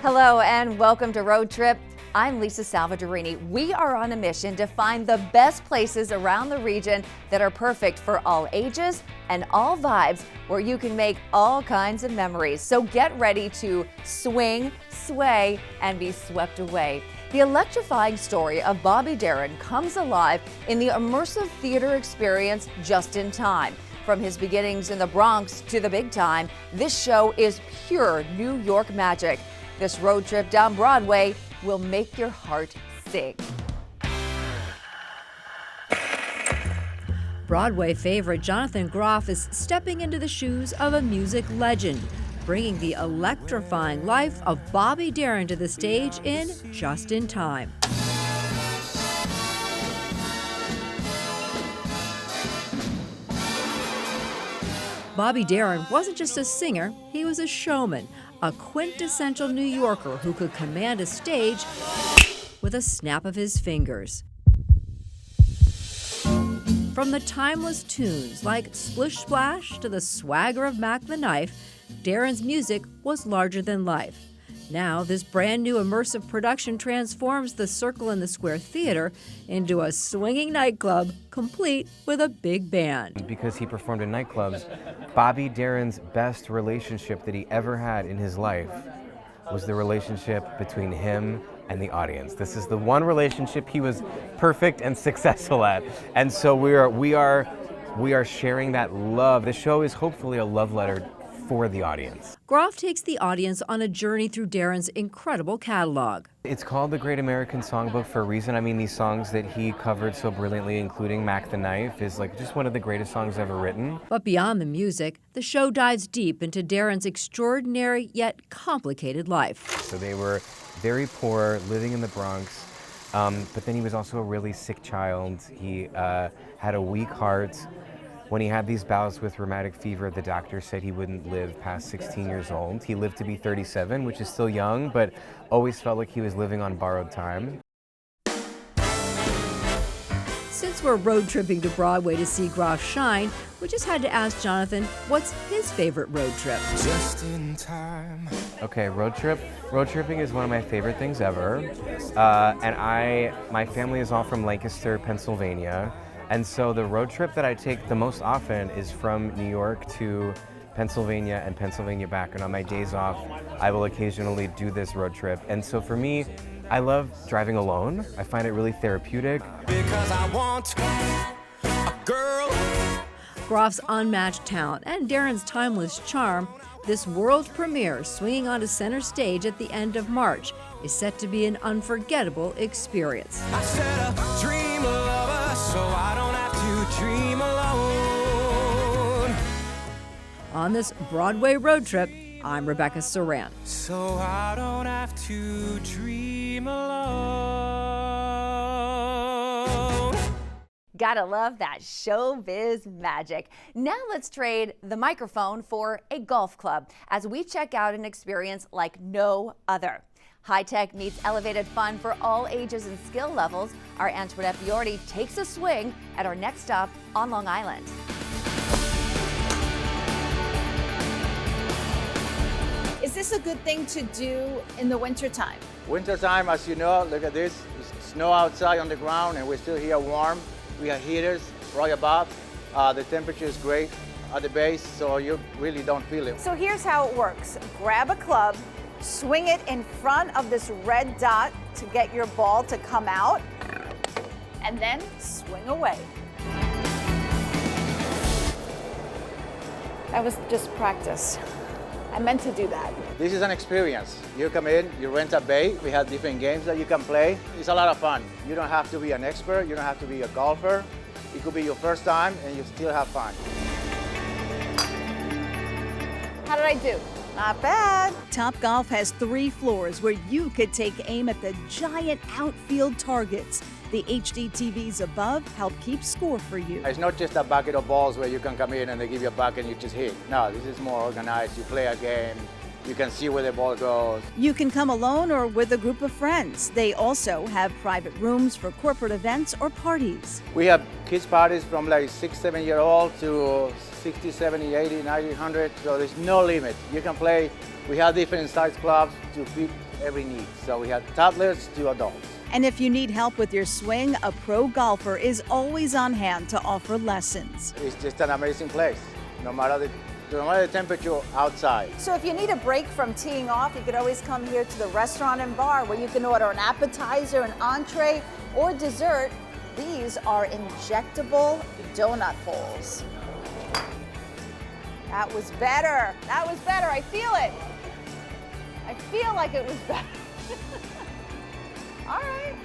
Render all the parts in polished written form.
Hello and welcome to Road Trip. I'm Lisa Salvadorini. We are on a mission to find the best places around the region that are perfect for all ages and all vibes, where you can make all kinds of memories. So get ready to swing, sway, and be swept away. The electrifying story of Bobby Darin comes alive in the immersive theater experience Just in Time. From his beginnings in the Bronx to the big time, this show is pure New York magic. This road trip down Broadway will make your heart sing. Broadway favorite Jonathan Groff is stepping into the shoes of a music legend, bringing the electrifying life of Bobby Darin to the stage in Just in Time. Bobby Darin wasn't just a singer, he was a showman, a quintessential New Yorker who could command a stage with a snap of his fingers. From the timeless tunes like Splish Splash to the swagger of Mac the Knife, Darin's music was larger than life. Now, this brand new immersive production transforms the Circle in the Square Theater into a swinging nightclub complete with a big band. Because he performed in nightclubs, Bobby Darin's best relationship that he ever had in his life was the relationship between him and the audience. This is the one relationship he was perfect and successful at. And so we are sharing that love. The show is hopefully a love letter for the audience. Groff takes the audience on a journey through Darin's incredible catalog. It's called the Great American Songbook for a reason. I mean, these songs that he covered so brilliantly, including Mac the Knife, is like just one of the greatest songs ever written. But beyond the music, the show dives deep into Darin's extraordinary yet complicated life. So they were very poor, living in the Bronx, but then he was also a really sick child. He had a weak heart. When he had these bouts with rheumatic fever, the doctor said he wouldn't live past 16 years old. He lived to be 37, which is still young, but always felt like he was living on borrowed time. Since we're road tripping to Broadway to see Groff shine, we just had to ask Jonathan what's his favorite road trip. Just in time. Okay, road trip. Road tripping is one of my favorite things ever. My family is all from Lancaster, Pennsylvania. And so the road trip that I take the most often is from New York to Pennsylvania and Pennsylvania back. And on my days off, I will occasionally do this road trip. And so for me, I love driving alone. I find it really therapeutic. Because I want a girl. Groff's unmatched talent and Darin's timeless charm, this world premiere swinging onto center stage at the end of March is set to be an unforgettable experience. I said a dream lover, so I don't have to dream alone. On this Broadway road trip, I'm Rebecca Saran. So I don't have to dream alone. Gotta love that showbiz magic. Now let's trade the microphone for a golf club as we check out an experience like no other. High-tech meets elevated fun for all ages and skill levels. Our Antoinette Fiordi takes a swing at our next stop on Long Island. Is this a good thing to do in the wintertime? Wintertime, as you know, look at this. It's snow outside on the ground and we're still here warm. We have heaters right above. The temperature is great at the base, so you really don't feel it. So here's how it works. Grab a club, swing it in front of this red dot to get your ball to come out, and then swing away. That was just practice. I meant to do that. This is an experience. You come in, you rent a bay. We have different games that you can play. It's a lot of fun. You don't have to be an expert. You don't have to be a golfer. It could be your first time and you still have fun. How did I do? Not bad. Topgolf has 3 floors where you could take aim at the giant outfield targets. The HD TVs above help keep score for you. It's not just a bucket of balls where you can come in and they give you a bucket and you just hit. No, this is more organized. You play a game. You can see where the ball goes. You can come alone or with a group of friends. They also have private rooms for corporate events or parties. We have kids parties from like 6, 7 year old to 60, 70, 80, 90, 100. So there's no limit. You can play. We have different size clubs to fit every need. So we have toddlers to adults. And if you need help with your swing, a pro golfer is always on hand to offer lessons. It's just an amazing place, no matter the temperature outside. So if you need a break from teeing off, you could always come here to the restaurant and bar where you can order an appetizer, an entree, or dessert. These are injectable donut holes. That was better. That was better. I feel it. I feel like it was better. All right.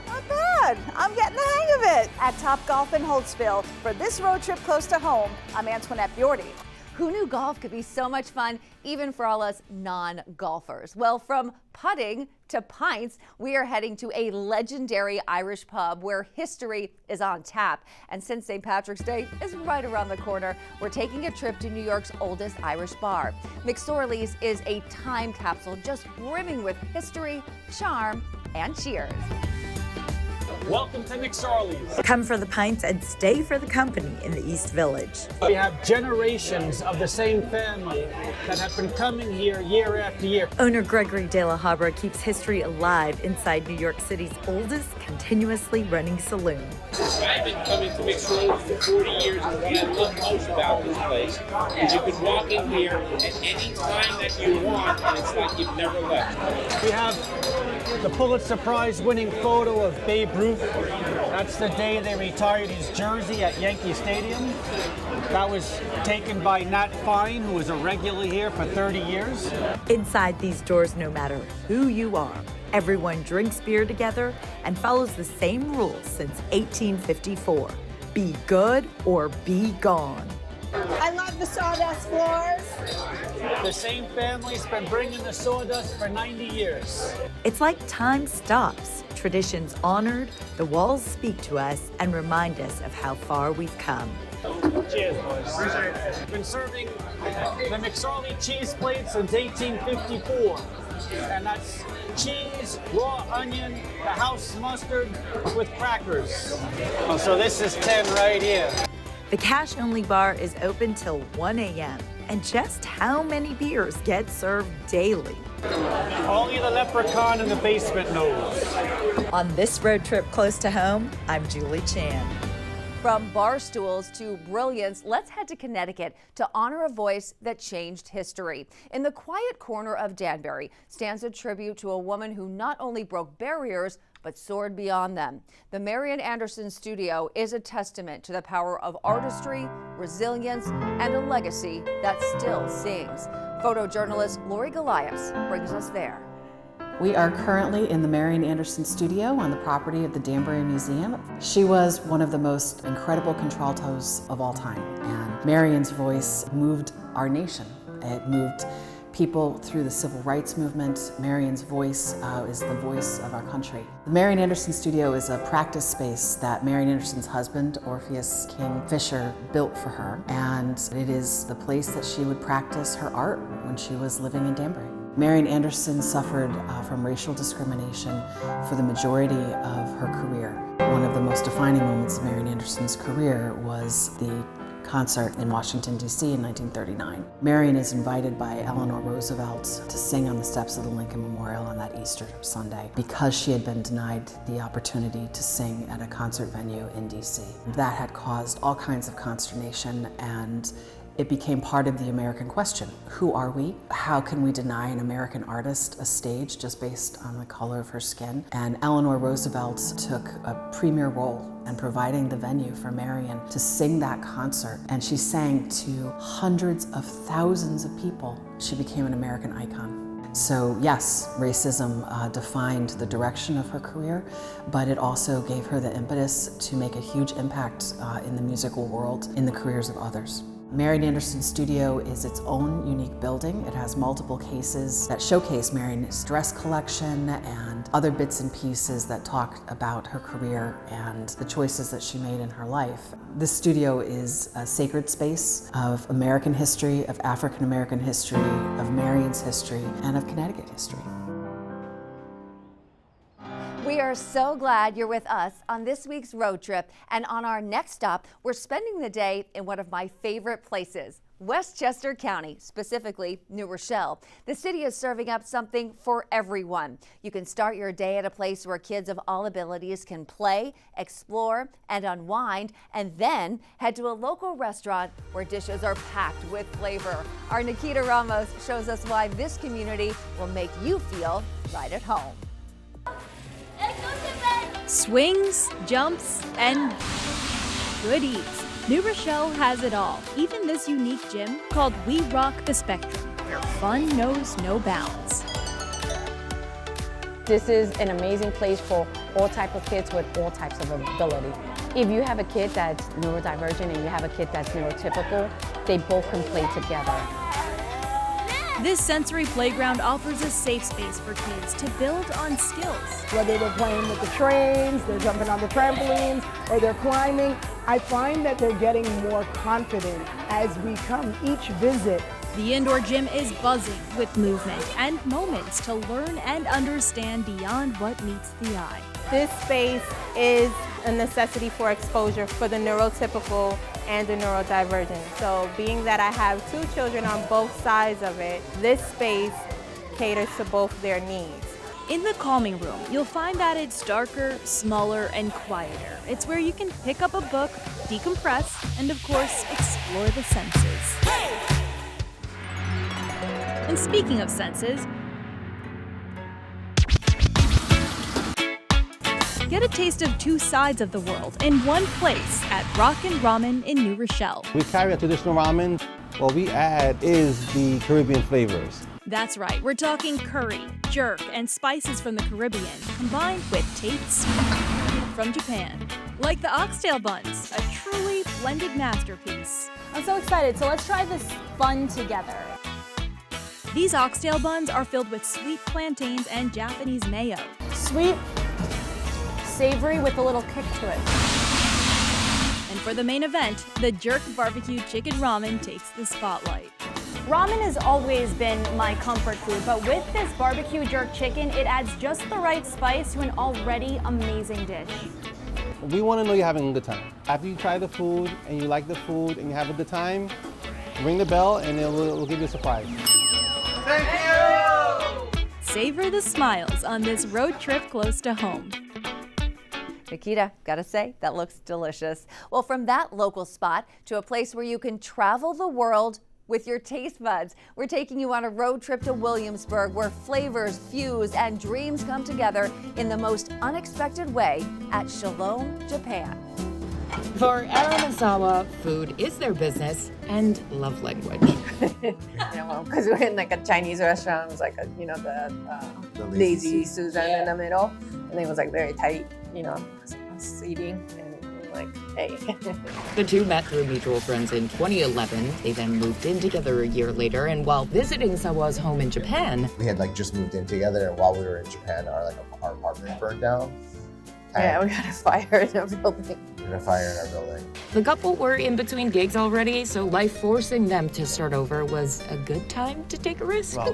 Not bad. I'm getting the hang of it. At Topgolf in Holtsville, for this road trip close to home, I'm Antoinette Bjordy. Who knew golf could be so much fun, even for all us non-golfers? Well, from putting to pints, we are heading to a legendary Irish pub where history is on tap. And since St. Patrick's Day is right around the corner, we're taking a trip to New York's oldest Irish bar. McSorley's is a time capsule just brimming with history, charm, and cheers. Welcome to McSorley's. Come for the pints and stay for the company in the East Village. We have generations of the same family that have been coming here year after year. Owner Gregory De La Habra keeps history alive inside New York City's oldest continuously running saloon. I've been coming to McSorley's for 40 years, and what I love most about this place is you can walk in here at any time that you want, and it's like you've never left. We have the Pulitzer Prize winning photo of Babe Ruth. That's the day they retired his jersey at Yankee Stadium. That was taken by Nat Fine, who was a regular here for 30 years. Inside these doors, no matter who you are, everyone drinks beer together and follows the same rules since 1854. Be good or be gone. I love the sawdust floors. The same family's been bringing the sawdust for 90 years. It's like time stops, traditions honored, the walls speak to us and remind us of how far we've come. Cheers, boys. We've been serving the McSorley cheese plate since 1854. And that's cheese, raw onion, the house mustard with crackers. Oh, so this is 10 right here. The cash-only bar is open till 1 a.m. And just how many beers get served daily? Only the leprechaun in the basement knows. On this road trip close to home, I'm Julie Chan. From bar stools to brilliance, let's head to Connecticut to honor a voice that changed history. In the quiet corner of Danbury stands a tribute to a woman who not only broke barriers, but soared beyond them. The Marian Anderson studio is a testament to the power of artistry, resilience, and a legacy that still sings. Photojournalist Lori Goliaths brings us there. We are currently in the Marian Anderson studio on the property of the Danbury Museum. She was one of the most incredible contraltos of all time, and Marian's voice moved our nation. It moved people through the civil rights movement. Marian's voice is the voice of our country. The Marian Anderson studio is a practice space that Marian Anderson's husband, Orpheus King Fisher, built for her, and it is the place that she would practice her art when she was living in Danbury. Marian Anderson suffered from racial discrimination for the majority of her career. One of the most defining moments of Marian Anderson's career was the concert in Washington, D.C. in 1939. Marian is invited by Eleanor Roosevelt to sing on the steps of the Lincoln Memorial on that Easter Sunday because she had been denied the opportunity to sing at a concert venue in D.C. That had caused all kinds of consternation, and it became part of the American question. Who are we? How can we deny an American artist a stage just based on the color of her skin? And Eleanor Roosevelt took a premier role in providing the venue for Marian to sing that concert. And she sang to hundreds of thousands of people. She became an American icon. So yes, racism defined the direction of her career, but it also gave her the impetus to make a huge impact in the musical world, in the careers of others. Marian Anderson Studio is its own unique building. It has multiple cases that showcase Marian's dress collection and other bits and pieces that talk about her career and the choices that she made in her life. This studio is a sacred space of American history, of African American history, of Marian's history, and of Connecticut history. We are so glad you're with us on this week's road trip, and on our next stop, we're spending the day in one of my favorite places, Westchester County, specifically New Rochelle. The city is serving up something for everyone. You can start your day at a place where kids of all abilities can play, explore, and unwind, and then head to a local restaurant where dishes are packed with flavor. Our Nikita Ramos shows us why this community will make you feel right at home. Swings, jumps, and good eats. New Rochelle has it all, even this unique gym called We Rock the Spectrum, where fun knows no bounds. This is an amazing place for all types of kids with all types of ability. If you have a kid that's neurodivergent and you have a kid that's neurotypical, they both can play together. This sensory playground offers a safe space for kids to build on skills. Whether they're playing with the trains, they're jumping on the trampolines, or they're climbing, I find that they're getting more confident as we come each visit. The indoor gym is buzzing with movement and moments to learn and understand beyond what meets the eye. This space is a necessity for exposure for the neurotypical and the neurodivergent. So being that I have two children on both sides of it, this space caters to both their needs. In the calming room, you'll find that it's darker, smaller, and quieter. It's where you can pick up a book, decompress, and of course, explore the senses. And speaking of senses, get a taste of two sides of the world in one place at Rockin' Ramen in New Rochelle. We carry a traditional ramen. What we add is the Caribbean flavors. That's right, we're talking curry, jerk, and spices from the Caribbean, combined with tastes from Japan. Like the oxtail buns, a truly blended masterpiece. I'm so excited, so let's try this bun together. These oxtail buns are filled with sweet plantains and Japanese mayo. Sweet, savory with a little kick to it. And for the main event, the jerk barbecue chicken ramen takes the spotlight. Ramen has always been my comfort food, but with this barbecue jerk chicken, it adds just the right spice to an already amazing dish. We want to know you're having a good time. After you try the food and you like the food and you have a good time, ring the bell and we'll give you a surprise. Thank you! Savor the smiles on this road trip close to home. Nikita, gotta say, that looks delicious. Well, from that local spot to a place where you can travel the world with your taste buds. We're taking you on a road trip to Williamsburg, where flavors fuse and dreams come together in the most unexpected way at Shalom Japan. For Aramasawa, food is their business and love language. Because we're in like a Chinese restaurant, it was like a, the lazy Susan in the middle, and it was like very tight, seating. Like, hey. The two met through mutual friends in 2011. They then moved in together a year later, and while visiting Sawa's home in Japan, we had just moved in together, and while we were in Japan, our apartment burned down. Yeah, we got a fire in our building. The couple were in between gigs already, so life forcing them to start over was a good time to take a risk. Well,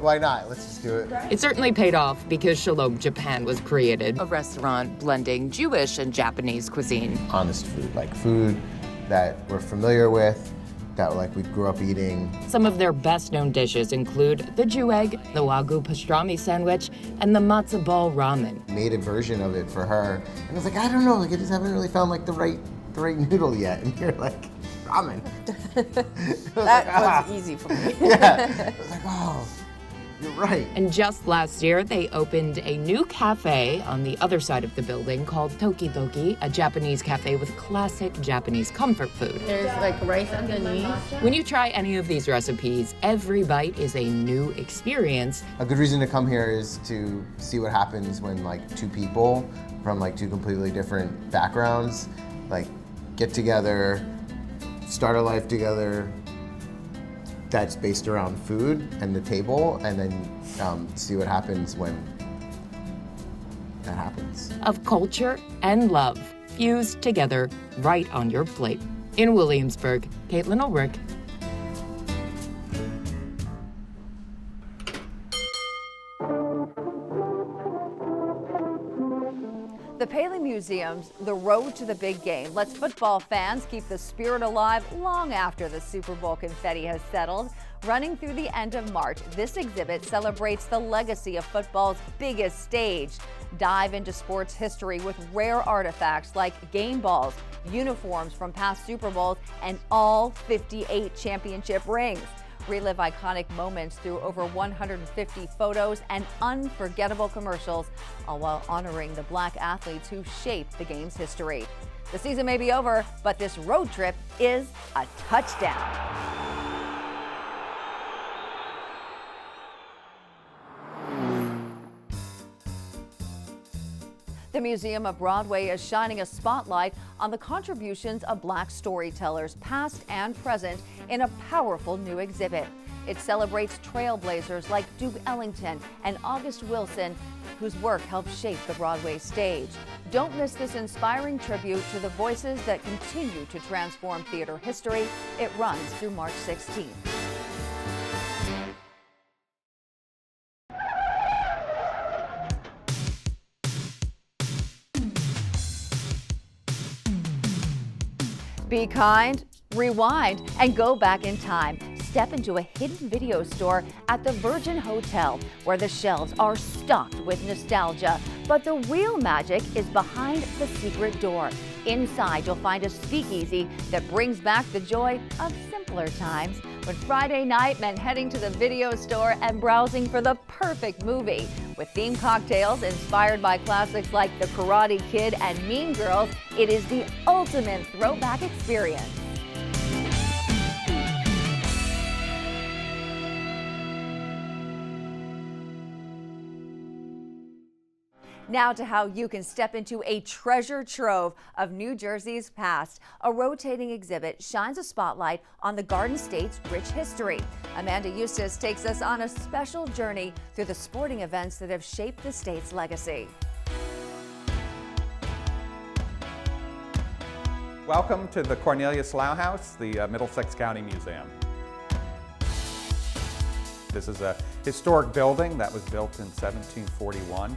why not? Let's just do it. It certainly paid off because Shalom Japan was created, a restaurant blending Jewish and Japanese cuisine. Honest food, food that we're familiar with, that we grew up eating. Some of their best known dishes include the Jew egg, the Wagyu pastrami sandwich, and the matzo ball ramen. Made a version of it for her, and I was like, I don't know, I just haven't really found the right noodle yet. And you're like, ramen. That was easy for me. Yeah. I was like, oh, you're right. And just last year, they opened a new cafe on the other side of the building called Tokidoki, a Japanese cafe with classic Japanese comfort food. There's rice underneath. When you try any of these recipes, every bite is a new experience. A good reason to come here is to see what happens when two people from two completely different backgrounds get together, start a life together that's based around food and the table, and then see what happens when that happens. Of culture and love fused together right on your plate. In Williamsburg, Caitlin Ulrich. The Paley Museum's The Road to the Big Game lets football fans keep the spirit alive long after the Super Bowl confetti has settled. Running through the end of March, this exhibit celebrates the legacy of football's biggest stage. Dive into sports history with rare artifacts like game balls, uniforms from past Super Bowls, and all 58 championship rings. Relive iconic moments through over 150 photos and unforgettable commercials, all while honoring the Black athletes who shaped the game's history. The season may be over, but this road trip is a touchdown. The Museum of Broadway is shining a spotlight on the contributions of Black storytellers, past and present, in a powerful new exhibit. It celebrates trailblazers like Duke Ellington and August Wilson, whose work helped shape the Broadway stage. Don't miss this inspiring tribute to the voices that continue to transform theater history. It runs through March 16th. Be kind, rewind, and go back in time. Step into a hidden video store at the Virgin Hotel, where the shelves are stocked with nostalgia. But the real magic is behind the secret door. Inside, you'll find a speakeasy that brings back the joy of simpler times, when Friday night meant heading to the video store and browsing for the perfect movie. With themed cocktails inspired by classics like The Karate Kid and Mean Girls, it is the ultimate throwback experience. Now to how you can step into a treasure trove of New Jersey's past. A rotating exhibit shines a spotlight on the Garden State's rich history. Amanda Eustace takes us on a special journey through the sporting events that have shaped the state's legacy. Welcome to the Cornelius Low House, the Middlesex County Museum. This is a historic building that was built in 1741.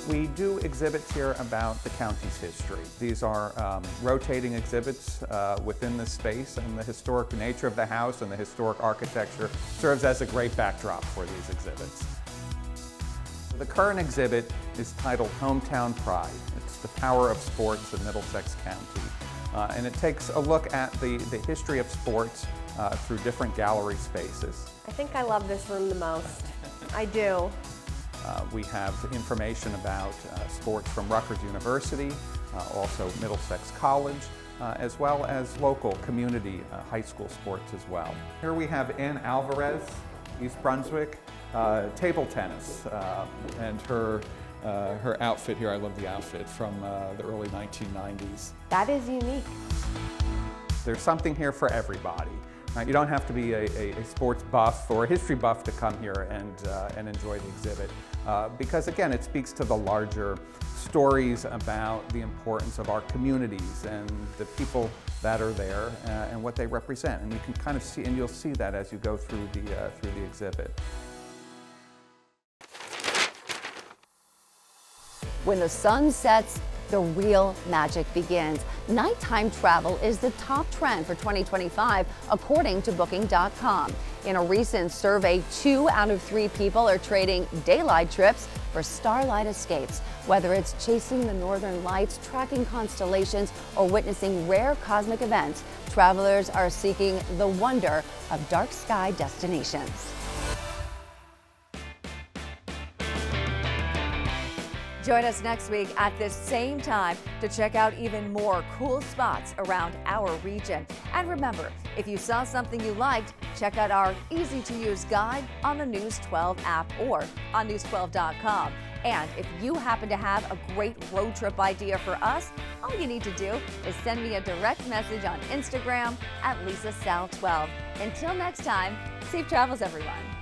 We do exhibits here about the county's history. These are rotating exhibits within the space, and the historic nature of the house and the historic architecture serves as a great backdrop for these exhibits. The current exhibit is titled Hometown Pride. It's the power of sports in Middlesex County. And it takes a look at the history of sports through different gallery spaces. I think I love this room the most. I do. We have information about sports from Rutgers University, also Middlesex College, as well as local community high school sports as well. Here we have Ann Alvarez, East Brunswick, table tennis, and her outfit here. I love the outfit from the early 1990s. That is unique. There's something here for everybody. You don't have to be a sports buff or a history buff to come here and enjoy the exhibit, because again, it speaks to the larger stories about the importance of our communities and the people that are there and what they represent. And you can kind of see, and you'll see that as you go through the exhibit. When the sun sets, the real magic begins. Nighttime travel is the top trend for 2025, according to Booking.com. In a recent survey, 2 out of 3 people are trading daylight trips for starlight escapes. Whether it's chasing the northern lights, tracking constellations, or witnessing rare cosmic events, travelers are seeking the wonder of dark sky destinations. Join us next week at this same time to check out even more cool spots around our region. And remember, if you saw something you liked, check out our easy-to-use guide on the News 12 app or on news12.com. And if you happen to have a great road trip idea for us, all you need to do is send me a direct message on Instagram at LisaSal12. Until next time, safe travels, everyone.